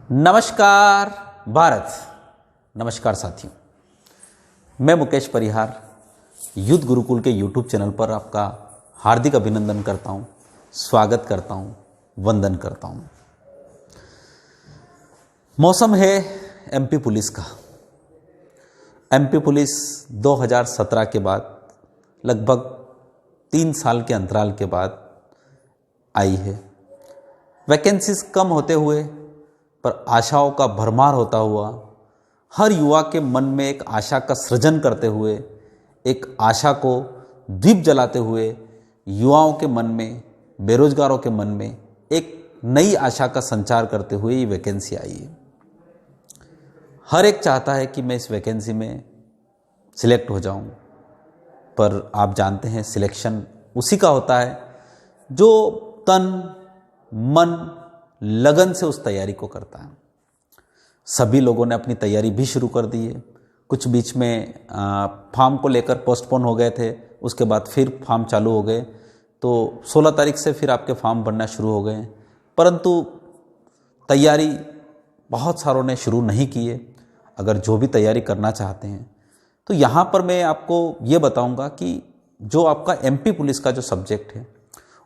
नमस्कार भारत। नमस्कार साथियों, मैं मुकेश परिहार युद्ध गुरुकुल के YouTube चैनल पर आपका हार्दिक अभिनंदन करता हूं, स्वागत करता हूं, वंदन करता हूं। मौसम है एमपी पुलिस का। एमपी पुलिस 2017 के बाद लगभग 3 साल के अंतराल के बाद आई है। वैकेंसीज कम होते हुए पर आशाओं का भरमार होता हुआ, हर युवा के मन में एक आशा का सृजन करते हुए, एक आशा को दीप जलाते हुए युवाओं के मन में, बेरोजगारों के मन में एक नई आशा का संचार करते हुए ये वैकेंसी आई है। हर एक चाहता है कि मैं इस वैकेंसी में सिलेक्ट हो जाऊं, पर आप जानते हैं सिलेक्शन उसी का होता है जो तन मन लगन से उस तैयारी को करता है। सभी लोगों ने अपनी तैयारी भी शुरू कर दी है। कुछ बीच में फॉर्म को लेकर पोस्टपोन हो गए थे, उसके बाद फिर फॉर्म चालू हो गए, तो 16 तारीख से फिर आपके फॉर्म बनना शुरू हो गए। परंतु तैयारी बहुत सारों ने शुरू नहीं की है। अगर जो भी तैयारी करना चाहते हैं तो यहाँ पर मैं आपको ये बताऊँगा कि जो आपका एमपी पुलिस का जो सब्जेक्ट है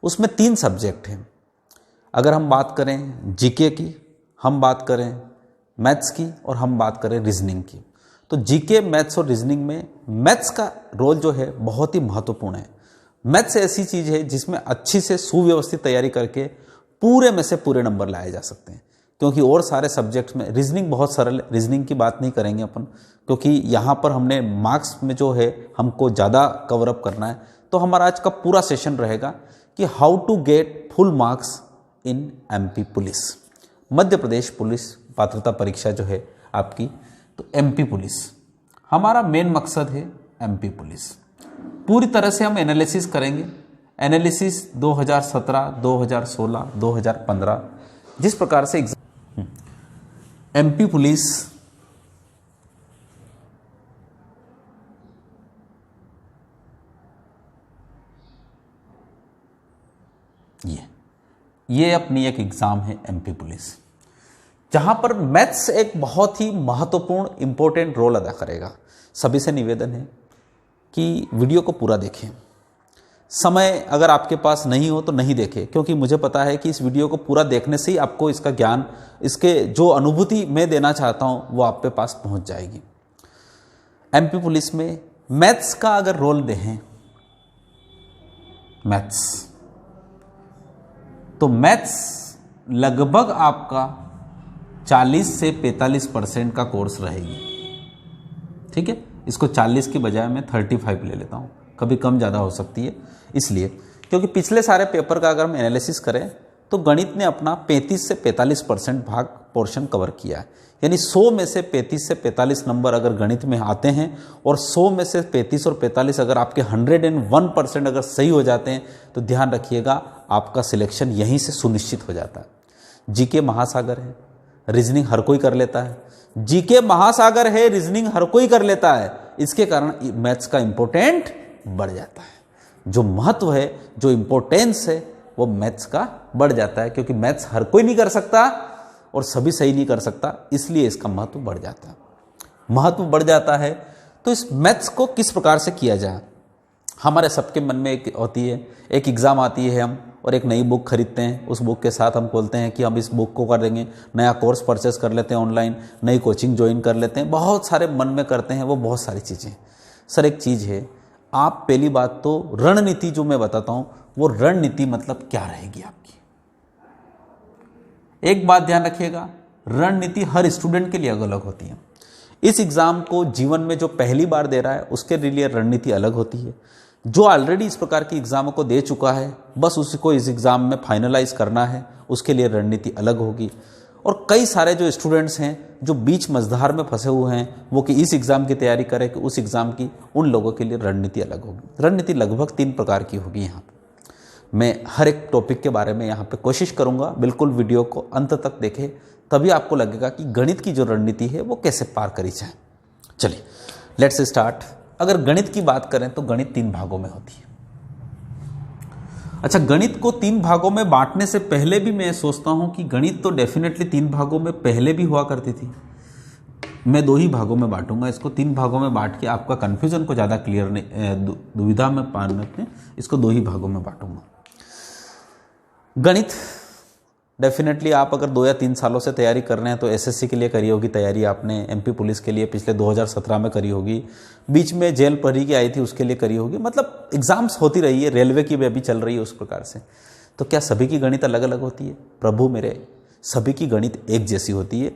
उसमें 3 सब्जेक्ट हैं। अगर हम बात करें जीके की, हम बात करें मैथ्स की और हम बात करें रीजनिंग की, तो जीके, मैथ्स और रीजनिंग में मैथ्स का रोल जो है बहुत ही महत्वपूर्ण है। मैथ्स ऐसी चीज़ है जिसमें अच्छी से सुव्यवस्थित तैयारी करके पूरे में से पूरे नंबर लाए जा सकते हैं, क्योंकि और सारे सब्जेक्ट्स में रीजनिंग बहुत सरल है। रीजनिंग की बात नहीं करेंगे अपन, क्योंकि यहाँ पर हमने मार्क्स में जो है हमको ज़्यादा कवरअप करना है। तो हमारा आज का पूरा सेशन रहेगा कि how to get full marks in MP police, Madhya Pradesh police पात्रता परीक्षा जो है आपकी। तो एमपी पुलिस हमारा मेन मकसद है। एमपी पुलिस पूरी तरह से हम एनालिसिस करेंगे। एनालिसिस 2017, 2016, 2015 जिस प्रकार से एमपी पुलिस ये अपनी एक एग्ज़ाम है एमपी पुलिस, जहाँ पर मैथ्स एक बहुत ही महत्वपूर्ण इंपॉर्टेंट रोल अदा करेगा। सभी से निवेदन है कि वीडियो को पूरा देखें। समय अगर आपके पास नहीं हो तो नहीं देखें, क्योंकि मुझे पता है कि इस वीडियो को पूरा देखने से ही आपको इसका ज्ञान, इसके जो अनुभूति मैं देना चाहता हूँ वो आप पे पास पहुँच जाएगी। एमपी पुलिस में मैथ्स का अगर रोल देखें, मैथ्स तो मैथ्स लगभग आपका 40 से 45% का कोर्स रहेगी। ठीक है, इसको 40 की बजाय मैं 35 ले लेता हूँ, कभी कम ज़्यादा हो सकती है। इसलिए क्योंकि पिछले सारे पेपर का अगर हम एनालिसिस करें तो गणित ने अपना 35 से 45% भाग पोर्शन कवर किया है। यानी 100 में से 35 से 45 नंबर अगर गणित में आते हैं और 100 में से 35 और 45 अगर आपके 101% अगर सही हो जाते हैं तो ध्यान रखिएगा आपका सिलेक्शन यहीं से सुनिश्चित हो जाता है। जीके महासागर है, रीजनिंग हर कोई कर लेता है। जीके महासागर है, रीजनिंग हर कोई कर लेता है। इसके कारण मैथ्स का इंपॉर्टेंट बढ़ जाता है। जो महत्व है, जो इंपॉर्टेंस है, वो मैथ्स का बढ़ जाता है, क्योंकि मैथ्स हर कोई नहीं कर सकता और सभी सही नहीं कर सकता, इसलिए इसका महत्व बढ़ जाता है। महत्व बढ़ जाता है तो इस मैथ्स को किस प्रकार से किया जाए। हमारे सबके मन में एक होती है, एक एग्ज़ाम आती है, हम और एक नई बुक खरीदते हैं। उस बुक के साथ हम बोलते हैं कि हम इस बुक को कर देंगे, नया कोर्स परचेस कर लेते हैं ऑनलाइन, नई कोचिंग ज्वाइन कर लेते हैं, बहुत सारे मन में करते हैं वो बहुत सारी चीज़ें। सर एक चीज़ है, आप पहली बात तो रणनीति जो मैं बताता हूँ वो रणनीति मतलब क्या रहेगी आपकी। एक बात ध्यान रखिएगा, रणनीति हर स्टूडेंट के लिए अलग अलग होती है। इस एग्ज़ाम को जीवन में जो पहली बार दे रहा है उसके लिए रणनीति अलग होती है। जो ऑलरेडी इस प्रकार की एग्ज़ामों को दे चुका है, बस उसको इस एग्ज़ाम में फाइनलाइज करना है, उसके लिए रणनीति अलग होगी। और कई सारे जो स्टूडेंट्स हैं जो बीच मझधार में फंसे हुए हैं, वो कि इस एग्ज़ाम की तैयारी करें कि उस एग्ज़ाम की, उन लोगों के लिए रणनीति अलग होगी। रणनीति लगभग 3 प्रकार की होगी। यहाँ मैं हर एक टॉपिक के बारे में यहाँ पे कोशिश करूँगा, बिल्कुल वीडियो को अंत तक देखें, तभी आपको लगेगा कि गणित की जो रणनीति है वो कैसे पार करी जाए। चलिए लेट्स स्टार्ट। अगर गणित की बात करें तो गणित 3 भागों में होती है। अच्छा, गणित को 3 भागों में बांटने से पहले भी मैं सोचता हूं कि गणित तो डेफिनेटली 3 भागों में पहले भी हुआ करती थी। मैं 2 ही भागों में बांटूंगा इसको, 3 भागों में बांट के आपका कन्फ्यूजन को ज़्यादा क्लियर नहीं, दुविधा में पाने में इसको 2 ही भागों में बांटूंगा। गणित डेफिनेटली आप अगर 2 या 3 सालों से तैयारी कर रहे हैं तो एसएससी के लिए करी होगी तैयारी आपने, एमपी पुलिस के लिए पिछले 2017 में करी होगी, बीच में जेल परी की आई थी उसके लिए करी होगी, मतलब एग्जाम्स होती रही है, रेलवे की भी अभी चल रही है उस प्रकार से। तो क्या सभी की गणित अलग अलग होती है? प्रभु मेरे, सभी की गणित एक जैसी होती है,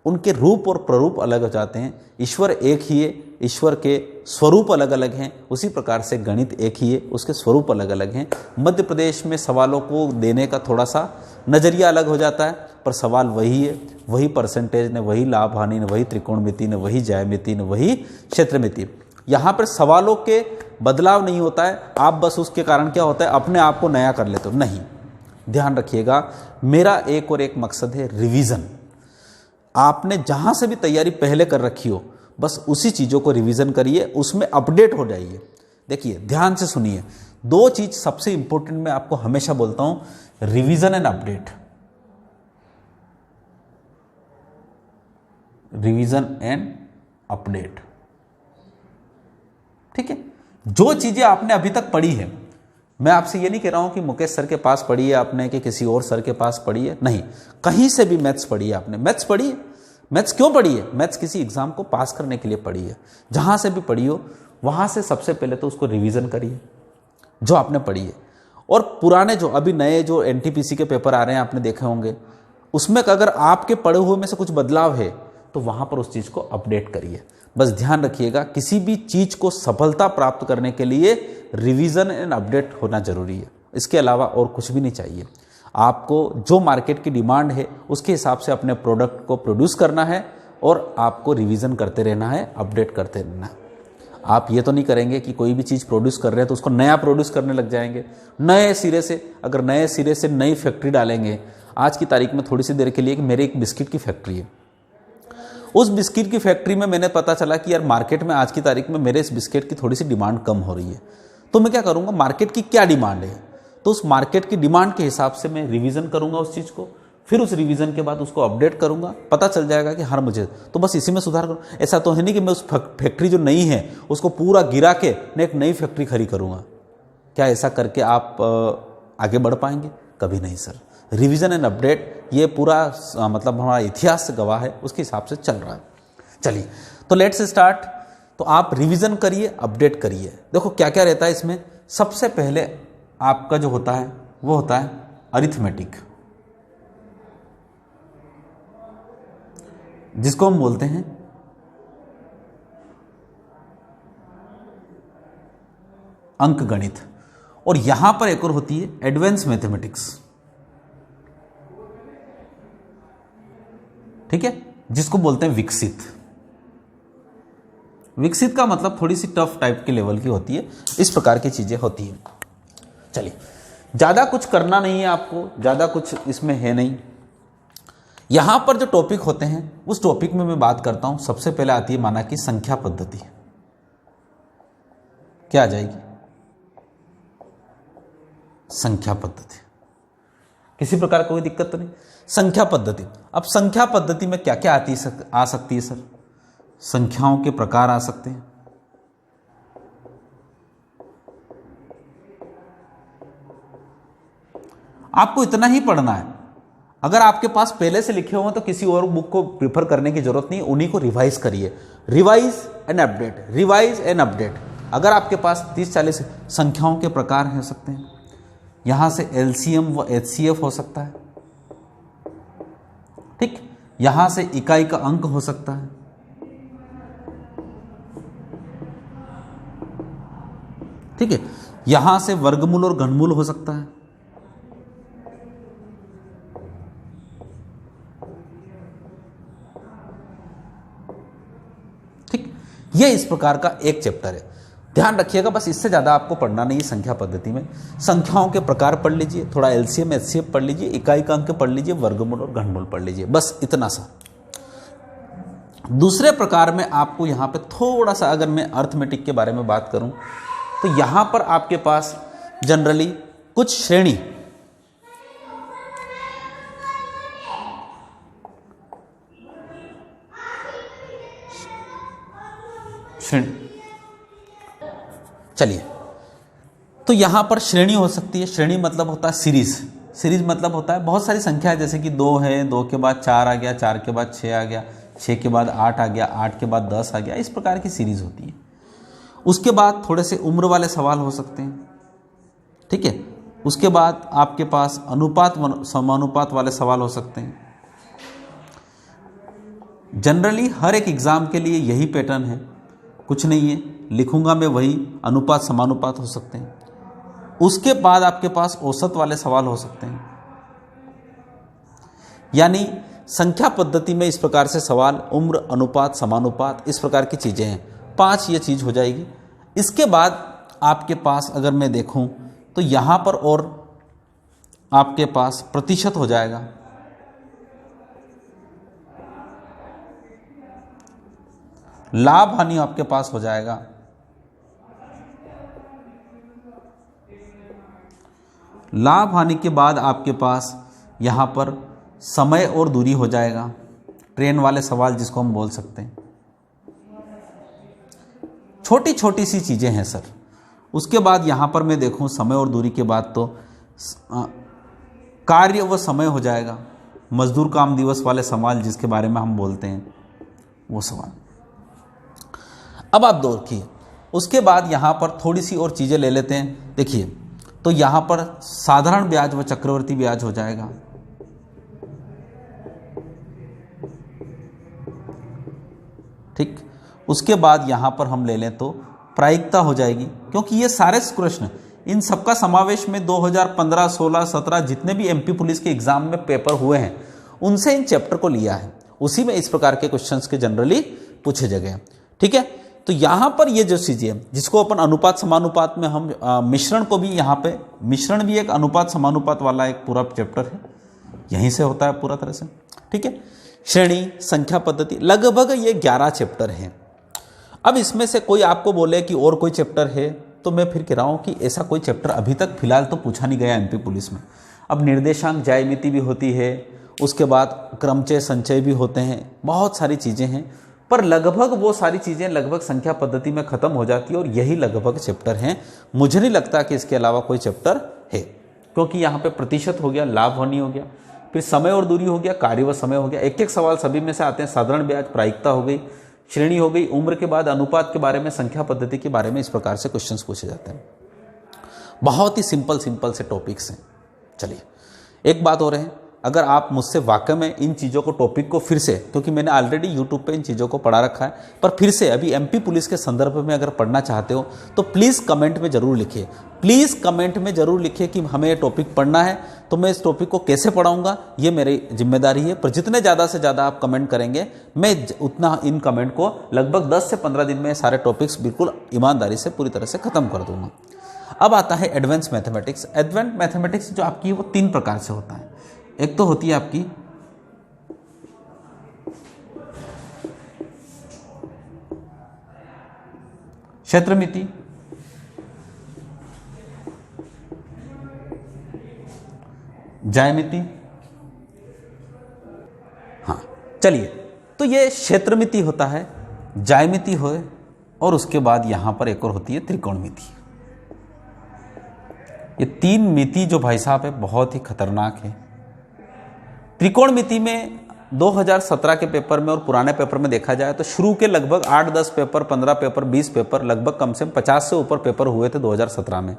उनके रूप और प्ररूप अलग हो जाते हैं। ईश्वर एक ही है, ईश्वर के स्वरूप अलग अलग हैं, उसी प्रकार से गणित एक ही है, उसके स्वरूप अलग अलग हैं। मध्य प्रदेश में सवालों को देने का थोड़ा सा नज़रिया अलग हो जाता है, पर सवाल वही है, वही परसेंटेज ने, वही लाभ हानि ने, वही त्रिकोणमिति ने, वही ज्यामिति ने, वही क्षेत्रमिति। यहाँ पर सवालों के बदलाव नहीं होता है, आप बस उसके कारण क्या होता है अपने आप को नया कर लेते हो। नहीं, ध्यान रखिएगा, मेरा एक और एक मकसद है रिवीजन। आपने जहाँ से भी तैयारी पहले कर रखी हो बस उसी चीज़ों को रिवीजन करिए, उसमें अपडेट हो जाइए। देखिए ध्यान से सुनिए, 2 चीज़ सबसे इंपॉर्टेंट मैं आपको हमेशा बोलता हूँ, revision and update. Revision and update, ठीक है। जो चीज़ें आपने अभी तक पढ़ी है, मैं आपसे ये नहीं कह रहा हूं कि मुकेश सर के पास पढ़ी है आपने कि किसी और सर के पास पढ़ी है, नहीं, कहीं से भी मैथ्स पढ़ी है आपने। मैथ्स पढ़ी है, मैथ्स क्यों पढ़ी है? मैथ्स किसी एग्जाम को पास करने के लिए पढ़ी है। जहां से भी पढ़ी हो वहां से सबसे पहले तो उसको रिवीजन करिए जो आपने पढ़ी है। और पुराने जो अभी नए जो एनटीपीसी के पेपर आ रहे हैं आपने देखे होंगे, उसमें अगर आपके पढ़े हुए में से कुछ बदलाव है तो वहां पर उस चीज़ को अपडेट करिए। बस ध्यान रखिएगा, किसी भी चीज़ को सफलता प्राप्त करने के लिए रिवीजन एंड अपडेट होना जरूरी है, इसके अलावा और कुछ भी नहीं चाहिए। आपको जो मार्केट की डिमांड है उसके हिसाब से अपने प्रोडक्ट को प्रोड्यूस करना है और आपको रिवीजन करते रहना है, अपडेट करते रहना है। आप ये तो नहीं करेंगे कि कोई भी चीज़ प्रोड्यूस कर रहे हैं तो उसको नया प्रोड्यूस करने लग जाएंगे नए सिरे से। अगर नए सिरे से नई फैक्ट्री डालेंगे, आज की तारीख में थोड़ी सी देर के लिए कि मेरे एक बिस्किट की फैक्ट्री है, उस बिस्किट की फैक्ट्री में मैंने पता चला कि यार मार्केट में आज की तारीख में मेरे इस बिस्किट की थोड़ी सी डिमांड कम हो रही है, तो मैं क्या करूँगा, मार्केट की क्या डिमांड है तो उस मार्केट की डिमांड के हिसाब से मैं रिवीजन करूँगा उस चीज़ को, फिर उस रिवीजन के बाद उसको अपडेट करूँगा, पता चल जाएगा कि हाँ मुझे तो बस इसी में सुधार करूँ। ऐसा तो है नहीं कि मैं उस फैक्ट्री जो नई है उसको पूरा गिरा के मैं एक नई फैक्ट्री खड़ी करूँगा। क्या ऐसा करके आप आगे बढ़ पाएंगे? कभी नहीं सर। रिवीजन एंड अपडेट ये पूरा मतलब हमारा इतिहास से गवाह है, उसके हिसाब से चल रहा है। चलिए तो लेट्स स्टार्ट। तो आप रिवीजन करिए, अपडेट करिए। देखो क्या क्या रहता है इसमें। सबसे पहले आपका जो होता है वो होता है अरिथमेटिक, जिसको हम बोलते हैं अंक गणित, और यहां पर एक और होती है एडवांस मैथमेटिक्स, ठीक है, जिसको बोलते हैं विकसित। विकसित का मतलब थोड़ी सी टफ टाइप के लेवल की होती है, इस प्रकार की चीजें होती है। चलिए, ज्यादा कुछ करना नहीं है आपको, ज्यादा कुछ इसमें है नहीं। यहां पर जो टॉपिक होते हैं उस टॉपिक में मैं बात करता हूं। सबसे पहले आती है माना कि संख्या पद्धति। क्या आ जाएगी? संख्या पद्धति। किसी प्रकार कोई दिक्कत तो नहीं? संख्या पद्धति। अब संख्या पद्धति में क्या क्या आ सकती है सर? संख्याओं के प्रकार आ सकते हैं, आपको इतना ही पढ़ना है। अगर आपके पास पहले से लिखे हुए तो किसी और बुक को प्रिफर करने की जरूरत नहीं, उन्हीं को रिवाइज करिए। Revise and update, revise and update. अगर आपके पास 30-40 संख्याओं के प्रकार हो सकते हैं, यहां से एलसीएम व एचसीएफ हो सकता है, ठीक, यहां से इकाई का अंक हो सकता है, ठीक है, यहां से वर्गमूल और घनमूल हो सकता है, ठीक। ये इस प्रकार का एक चैप्टर है। ध्यान रखिएगा, बस इससे ज्यादा आपको पढ़ना नहीं है। संख्या पद्धति में संख्याओं के प्रकार पढ़ लीजिए, थोड़ा एलसीएम एचसीएफ पढ़ लीजिए, इकाई का अंक पढ़ लीजिए, वर्गमूल और घनमूल पढ़ लीजिए, बस इतना सा। दूसरे प्रकार में आपको यहां पे थोड़ा सा, अगर मैं अर्थमेटिक के बारे में बात करूं तो यहां पर आपके पास जनरली कुछ श्रेणी, चलिए, तो यहां पर श्रेणी हो सकती है। श्रेणी मतलब होता है सीरीज। सीरीज मतलब होता है बहुत सारी संख्या है, जैसे कि 2 है, 2 के बाद 4 आ गया, 4 के बाद 6 आ गया, 6 के बाद 8 आ गया, 8 के बाद 10 आ गया, इस प्रकार की सीरीज होती है। उसके बाद थोड़े से उम्र वाले सवाल हो सकते हैं, ठीक है। उसके बाद आपके पास अनुपात समानुपात वाले सवाल हो सकते हैं। जनरली हर एक एग्जाम के लिए यही पैटर्न है, कुछ नहीं है, लिखूंगा मैं वही, अनुपात समानुपात हो सकते हैं। उसके बाद आपके पास औसत वाले सवाल हो सकते हैं, यानी संख्या पद्धति में इस प्रकार से सवाल, उम्र, अनुपात, समानुपात, इस प्रकार की चीजें हैं। 5 ये चीज हो जाएगी। इसके बाद आपके पास अगर मैं देखूं तो यहां पर और आपके पास प्रतिशत हो जाएगा, लाभ हानि आपके पास हो जाएगा, लाभ हानि के बाद आपके पास यहां पर समय और दूरी हो जाएगा, ट्रेन वाले सवाल जिसको हम बोल सकते हैं। छोटी छोटी सी चीजें हैं सर। उसके बाद यहां पर मैं देखूं समय और दूरी के बाद तो कार्य व समय हो जाएगा, मजदूर काम दिवस वाले सवाल जिसके बारे में हम बोलते हैं वो सवाल। अब आप देखिए, उसके बाद यहां पर थोड़ी सी और चीजें ले लेते हैं। देखिए, तो यहां पर साधारण ब्याज व चक्रवर्ती ब्याज हो जाएगा, ठीक। उसके बाद यहां पर हम ले लें तो प्रायिकता हो जाएगी, क्योंकि ये सारे प्रश्न, इन सबका समावेश में 2015, 16, 17 जितने भी एमपी पुलिस के एग्जाम में पेपर हुए हैं उनसे इन चैप्टर को लिया है। उसी में इस प्रकार के क्वेश्चंस के जनरली पूछे जगह हैं, ठीक है। तो यहां पर ये जो चीजें हैं जिसको अपन अनुपात समानुपात में हम मिश्रण को भी, यहां पे मिश्रण भी एक अनुपात समानुपात वाला एक पूरा चैप्टर है, यहीं से होता है पूरा तरह से, ठीक है। श्रेणी, संख्या पद्धति, लगभग ये 11 चैप्टर हैं। अब इसमें से कोई आपको बोले कि और कोई चैप्टर है, तो मैं फिर कह रहा हूं कि ऐसा कोई चैप्टर अभी तक फिलहाल तो पूछा नहीं गया एमपी पुलिस में। अब निर्देशांक ज्यामिति भी होती है, उसके बाद क्रमचय संचय भी होते हैं, बहुत सारी चीजें हैं, पर लगभग वो सारी चीजें लगभग संख्या पद्धति में खत्म हो जाती है और यही लगभग चैप्टर हैं। मुझे नहीं लगता कि इसके अलावा कोई चैप्टर है, क्योंकि यहाँ पे प्रतिशत हो गया, लाभ हानि हो गया, फिर समय और दूरी हो गया, कार्य व समय हो गया, एक एक सवाल सभी में से आते हैं। साधारण ब्याज, प्रायिकता हो गई, श्रेणी हो गई, उम्र के बाद अनुपात के बारे में, संख्या पद्धति के बारे में, इस प्रकार से क्वेश्चंस पूछे जाते हैं। बहुत ही सिंपल से टॉपिक्स हैं। चलिए, एक बात हो रही है, अगर आप मुझसे वाकई में इन चीज़ों को, टॉपिक को फिर से, क्योंकि मैंने ऑलरेडी यूट्यूब पे इन चीज़ों को पढ़ा रखा है, पर फिर से अभी एमपी पुलिस के संदर्भ में अगर पढ़ना चाहते हो तो प्लीज़ कमेंट में ज़रूर लिखिए, प्लीज़ कमेंट में ज़रूर लिखिए कि हमें ये टॉपिक पढ़ना है, तो मैं इस टॉपिक को कैसे पढ़ाऊँगा ये मेरी जिम्मेदारी है। पर जितने ज़्यादा से ज़्यादा आप कमेंट करेंगे, मैं उतना इन कमेंट को लगभग 10 से 15 दिन में सारे टॉपिक्स बिल्कुल ईमानदारी से पूरी तरह से ख़त्म कर दूँगा। अब आता है एडवांस मैथमेटिक्स। एडवांस मैथमेटिक्स जो आपकी वो 3 प्रकार से होता है। एक तो होती है आपकी क्षेत्रमिति, ज्यामिति। हाँ, चलिए, तो ये क्षेत्रमिति होता है, ज्यामिति हो, और उसके बाद यहां पर एक और होती है त्रिकोणमिति। ये 3 मिति जो भाई साहब है बहुत ही खतरनाक है। त्रिकोणमिति में 2017 के पेपर में और पुराने पेपर में देखा जाए तो शुरू के लगभग 8-10 पेपर, 15 पेपर, 20 पेपर, लगभग कम से कम 50 से ऊपर पेपर हुए थे 2017 में।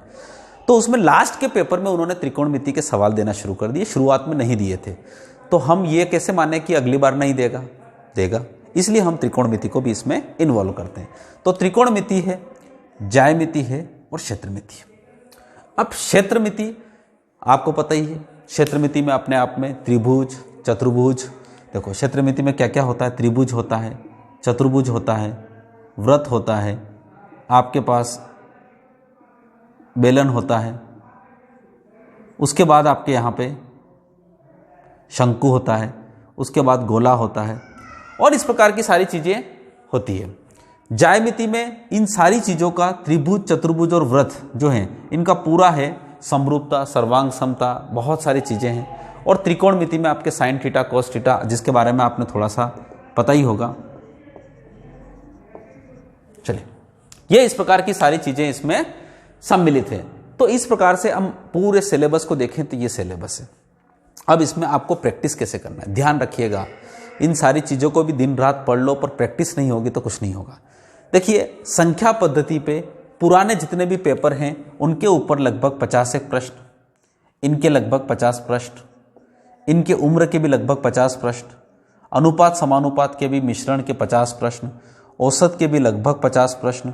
तो उसमें लास्ट के पेपर में उन्होंने त्रिकोणमिति के सवाल देना शुरू कर दिए, शुरुआत में नहीं दिए थे। तो हम ये कैसे माने कि अगली बार नहीं देगा, इसलिए हम त्रिकोणमिति को भी इसमें इन्वॉल्व करते हैं। तो त्रिकोणमिति है, ज्यामिति है और क्षेत्रमिति है। अब क्षेत्रमिति आपको पता ही है, क्षेत्रमिति में अपने आप में त्रिभुज, चतुर्भुज, देखो क्षेत्रमिति में क्या क्या होता है, त्रिभुज होता है, चतुर्भुज होता है, वृत्त होता है, आपके पास बेलन होता है, उसके बाद आपके यहाँ पे शंकु होता है, उसके बाद गोला होता है, और इस प्रकार की सारी चीज़ें होती है। ज्यामिति में इन सारी चीज़ों का त्रिभुज, चतुर्भुज और वृत्त जो हैं इनका पूरा है समरूपता, सर्वांग समता, बहुत सारी चीज़ें हैं। और त्रिकोणमिति में आपके साइन थीटा, कोस थीटा, जिसके बारे में आपने थोड़ा सा पता ही होगा। चलिए, ये इस प्रकार की सारी चीज़ें इसमें सम्मिलित है। तो इस प्रकार से हम पूरे सिलेबस को देखें तो ये सिलेबस है। अब इसमें आपको प्रैक्टिस कैसे करना है, ध्यान रखिएगा। इन सारी चीज़ों को भी दिन रात पढ़ लो, पर प्रैक्टिस नहीं होगी तो कुछ नहीं होगा। देखिए, संख्या पद्धति पे पुराने जितने भी पेपर हैं उनके ऊपर लगभग 50 एक प्रश्न, इनके लगभग 50 प्रश्न, इनके उम्र के भी लगभग 50 प्रश्न, अनुपात समानुपात के भी मिश्रण के 50 प्रश्न, औसत के भी लगभग 50 प्रश्न,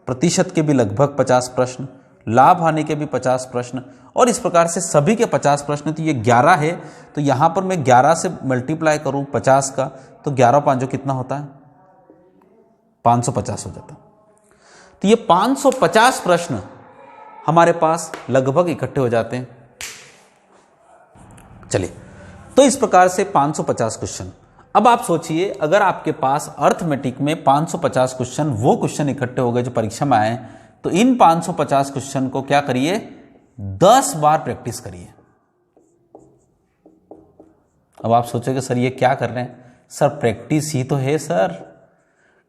प्रतिशत के भी लगभग 50 प्रश्न, लाभ हानि के भी 50 प्रश्न, और इस प्रकार से सभी के 50 प्रश्न। तो ये 11 है, तो यहाँ पर मैं 11 से मल्टीप्लाई करूँ 50 का, तो 11 पाँचों कितना होता है, 550 हो जाता। तो ये 550 प्रश्न हमारे पास लगभग इकट्ठे हो जाते हैं। चलिए, तो इस प्रकार से 550 क्वेश्चन। अब आप सोचिए, अगर आपके पास अर्थमेटिक में 550 क्वेश्चन, वो क्वेश्चन इकट्ठे हो गए जो परीक्षा में आए, तो इन 550 क्वेश्चन को क्या करिए, 10 बार प्रैक्टिस करिए। अब आप सोचोगे सर ये क्या कर रहे हैं, सर प्रैक्टिस ही तो है सर।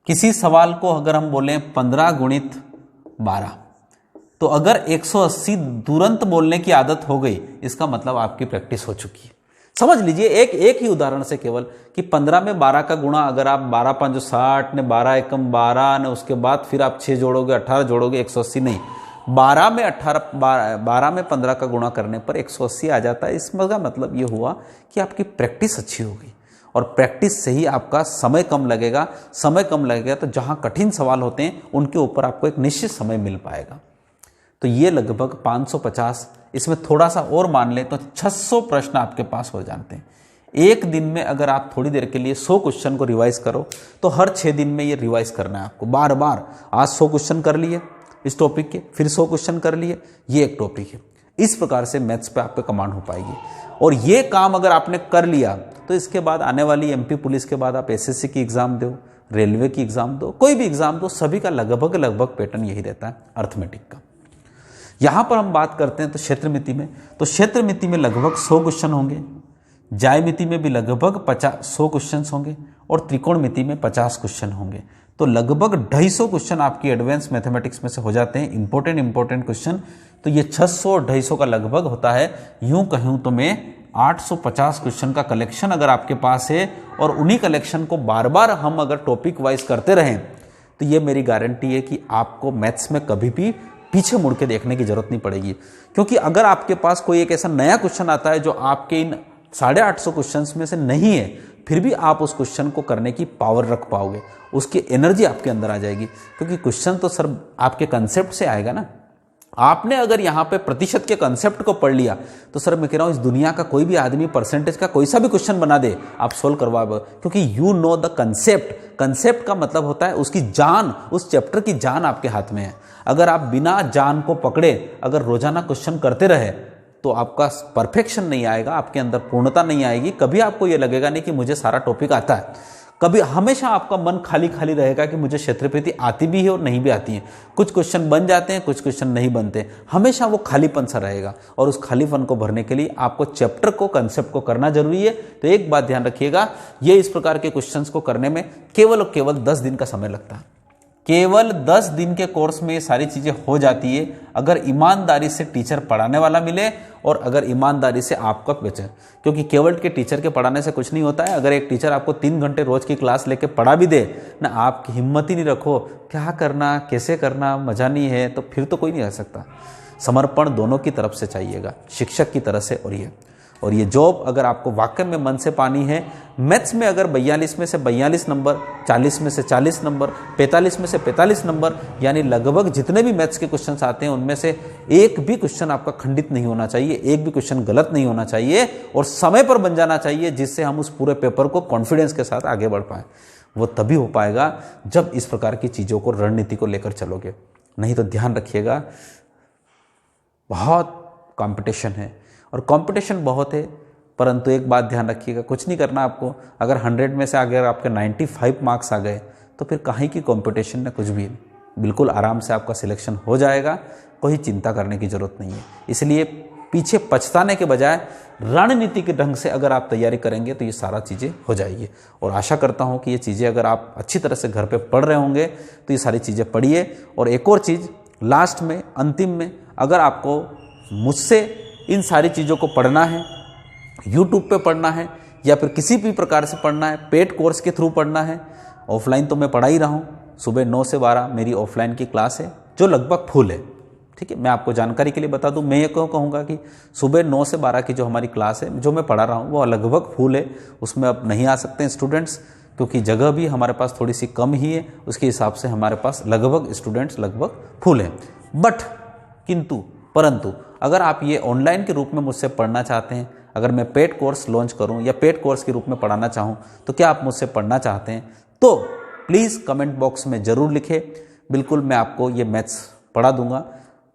किसी सवाल को अगर हम बोलें 15 गुणित 12, तो अगर 180 तुरंत बोलने की आदत हो गई, इसका मतलब आपकी प्रैक्टिस हो चुकी है। समझ लीजिए, एक ही उदाहरण से केवल कि 15 में 12 का गुणा, अगर आप 12 5 60 ने 12 एकम 12 ने, उसके बाद फिर आप 6 जोड़ोगे, 18 जोड़ोगे, 180 नहीं, 12 में 15 का गुणा करने पर 180 आ जाता है। इसका मतलब ये हुआ कि आपकी प्रैक्टिस अच्छी हो गई, और प्रैक्टिस से ही आपका समय कम लगेगा। समय कम लगेगा तो जहाँ कठिन सवाल होते हैं उनके ऊपर आपको एक निश्चित समय मिल पाएगा। तो ये लगभग 550, इसमें थोड़ा सा और मान लें तो 600 प्रश्न आपके पास हो जाते हैं। एक दिन में अगर आप थोड़ी देर के लिए 100 क्वेश्चन को रिवाइज करो, तो हर 6 दिन में ये रिवाइज करना है आपको बार बार। आज 100 क्वेश्चन कर लिए इस टॉपिक के, फिर 100 क्वेश्चन कर लिए, ये एक टॉपिक है। इस प्रकार से मैथ्स पे आपके कमांड हो पाएगी। और ये काम अगर आपने कर लिया, तो इसके बाद आने वाली एमपी पुलिस के बाद आप एसएससी की एग्जाम दो, रेलवे की एग्जाम दो, कोई भी एग्जाम दो, सभी का लगभग पैटर्न यही रहता है अर्थमेटिक का। यहां पर हम बात करते हैं तो क्षेत्रमिति में, तो क्षेत्रमिति में लगभग 100 क्वेश्चन होंगे, ज्यामिति में भी लगभग 100 क्वेश्चन होंगे, और त्रिकोणमिति में 50 क्वेश्चन होंगे। तो लगभग 250 क्वेश्चन आपकी एडवांस मैथमेटिक्स में से हो जाते हैं, इंपॉर्टेंट क्वेश्चन। तो ये 600 और 250 का लगभग होता है। यूं कहूं तो मैं 850 क्वेश्चन का कलेक्शन अगर आपके पास है, और उन्हीं कलेक्शन को बार बार हम अगर टॉपिक वाइज करते रहें, तो ये मेरी गारंटी है कि आपको मैथ्स में कभी भी पीछे मुड़ के देखने की जरूरत नहीं पड़ेगी। क्योंकि अगर आपके पास कोई एक ऐसा नया क्वेश्चन आता है जो आपके इन 850 क्वेश्चंस में से नहीं है, फिर भी आप उस क्वेश्चन को करने की पावर रख पाओगे, उसकी एनर्जी आपके अंदर आ जाएगी। क्योंकि क्वेश्चन तो सर आपके कंसेप्ट से आएगा ना। आपने अगर यहाँ पे प्रतिशत के कंसेप्ट को पढ़ लिया, तो सर मैं कह रहा हूँ इस दुनिया का कोई भी आदमी परसेंटेज का कोई सा भी क्वेश्चन बना दे, आप सोल्व करवा, क्योंकि you know the concept. Concept का मतलब होता है उसकी जान, उस चैप्टर की जान आपके हाथ में है। अगर आप बिना जान को पकड़े अगर रोजाना क्वेश्चन करते रहे, तो आपका परफेक्शन नहीं आएगा, आपके अंदर पूर्णता नहीं आएगी। कभी आपको ये लगेगा नहीं कि मुझे सारा टॉपिक आता है। कभी हमेशा आपका मन खाली खाली रहेगा कि मुझे क्षेत्रमिति आती भी है और नहीं भी आती है। कुछ क्वेश्चन बन जाते हैं, कुछ क्वेश्चन नहीं बनते, हमेशा वो खालीपन सा रहेगा। और उस खालीपन को भरने के लिए आपको चैप्टर को, कंसेप्ट को करना जरूरी है। तो एक बात ध्यान रखिएगा, ये इस प्रकार के क्वेश्चंस को करने में केवल 10 दिन का समय लगता है। केवल 10 दिन के कोर्स में ये सारी चीजें हो जाती है, अगर ईमानदारी से टीचर पढ़ाने वाला मिले और अगर ईमानदारी से आपका बचे। क्योंकि केवल के टीचर के पढ़ाने से कुछ नहीं होता है। अगर एक टीचर आपको 3 घंटे रोज की क्लास लेके पढ़ा भी दे ना, आपकी हिम्मत ही नहीं रखो, क्या करना, कैसे करना, मजा नहीं है, तो फिर तो कोई नहीं रह सकता। समर्पण दोनों की तरफ से चाहिएगा, शिक्षक की तरफ से और ये जॉब अगर आपको वाकई में मन से पानी है। मैथ्स में अगर 42 में से 42 नंबर, 40 में से 40 नंबर, 45 में से 45 नंबर, यानी लगभग जितने भी मैथ्स के क्वेश्चंस आते हैं उनमें से एक भी क्वेश्चन आपका खंडित नहीं होना चाहिए, एक भी क्वेश्चन गलत नहीं होना चाहिए, और समय पर बन जाना चाहिए, जिससे हम उस पूरे पेपर को कॉन्फिडेंस के साथ आगे बढ़ पाएं। वो तभी हो पाएगा जब इस प्रकार की चीज़ों को, रणनीति को लेकर चलोगे। नहीं तो ध्यान रखिएगा, बहुत कंपटीशन है, और कंपटीशन बहुत है। परंतु एक बात ध्यान रखिएगा, कुछ नहीं करना आपको। अगर 100 में से अगर आपके 95 मार्क्स आ गए, तो फिर कहीं की कंपटीशन ना कुछ भी नहीं। बिल्कुल आराम से आपका सिलेक्शन हो जाएगा, कोई चिंता करने की ज़रूरत नहीं है। इसलिए पीछे पछताने के बजाय रणनीति के ढंग से अगर आप तैयारी करेंगे तो ये सारा चीज़ें हो जाएगी। और आशा करता हूँ कि ये चीज़ें अगर आप अच्छी तरह से घर पे पढ़ रहे होंगे तो ये सारी चीज़ें पढ़िए। और एक और चीज़ लास्ट में, अंतिम में, अगर आपको मुझसे इन सारी चीज़ों को पढ़ना है, यूट्यूब पे पढ़ना है या फिर किसी भी प्रकार से पढ़ना है, पेड कोर्स के थ्रू पढ़ना है, ऑफलाइन तो मैं पढ़ा ही रहा हूँ, सुबह 9 से 12 मेरी ऑफलाइन की क्लास है जो लगभग फुल है। ठीक है, मैं आपको जानकारी के लिए बता दूं, मैं ये कहूँगा कि सुबह 9 से 12 की जो हमारी क्लास है जो मैं पढ़ा रहा हूँ वो लगभग फुल है। उसमें अब नहीं आ सकते हैं स्टूडेंट्स क्योंकि जगह भी हमारे पास थोड़ी सी कम ही है, उसके हिसाब से हमारे पास लगभग स्टूडेंट्स लगभग फुल हैं। बट परंतु अगर आप ये ऑनलाइन के रूप में मुझसे पढ़ना चाहते हैं, अगर मैं पेड कोर्स लॉन्च करूं या पेड कोर्स के रूप में पढ़ाना चाहूं तो क्या आप मुझसे पढ़ना चाहते हैं तो प्लीज़ कमेंट बॉक्स में ज़रूर लिखें। बिल्कुल मैं आपको ये मैथ्स पढ़ा दूंगा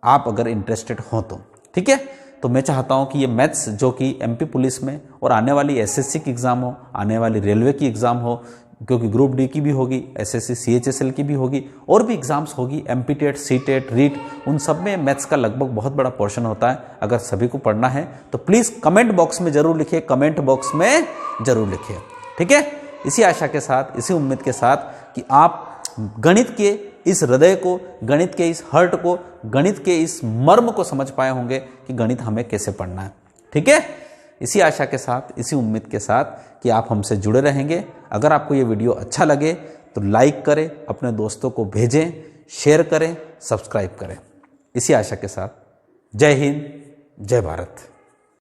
आप अगर इंटरेस्टेड हो तो। ठीक है, तो मैं चाहता हूं कि ये मैथ्स जो कि एमपी पुलिस में और आने वाली एसएससी की एग्ज़ाम हो, आने वाली रेलवे की एग्ज़ाम हो, क्योंकि ग्रुप डी की भी होगी, एसएससी सीएचएसएल की भी होगी और भी एग्जाम्स होगी, MP TET, C TET, REET, उन सब में मैथ्स का लगभग बहुत बड़ा पोर्शन होता है। अगर सभी को पढ़ना है तो प्लीज़ कमेंट बॉक्स में ज़रूर लिखिए, कमेंट बॉक्स में ज़रूर लिखिए। ठीक है, इसी आशा के साथ, इसी उम्मीद के साथ कि आप गणित के इस हृदय को, गणित के इस हर्ट को, गणित के इस मर्म को समझ पाए होंगे कि गणित हमें कैसे पढ़ना है। ठीक है, इसी आशा के साथ, इसी उम्मीद के साथ कि आप हमसे जुड़े रहेंगे। अगर आपको ये वीडियो अच्छा लगे तो लाइक करें, अपने दोस्तों को भेजें, शेयर करें, सब्सक्राइब करें। इसी आशा के साथ जय हिंद, जय भारत।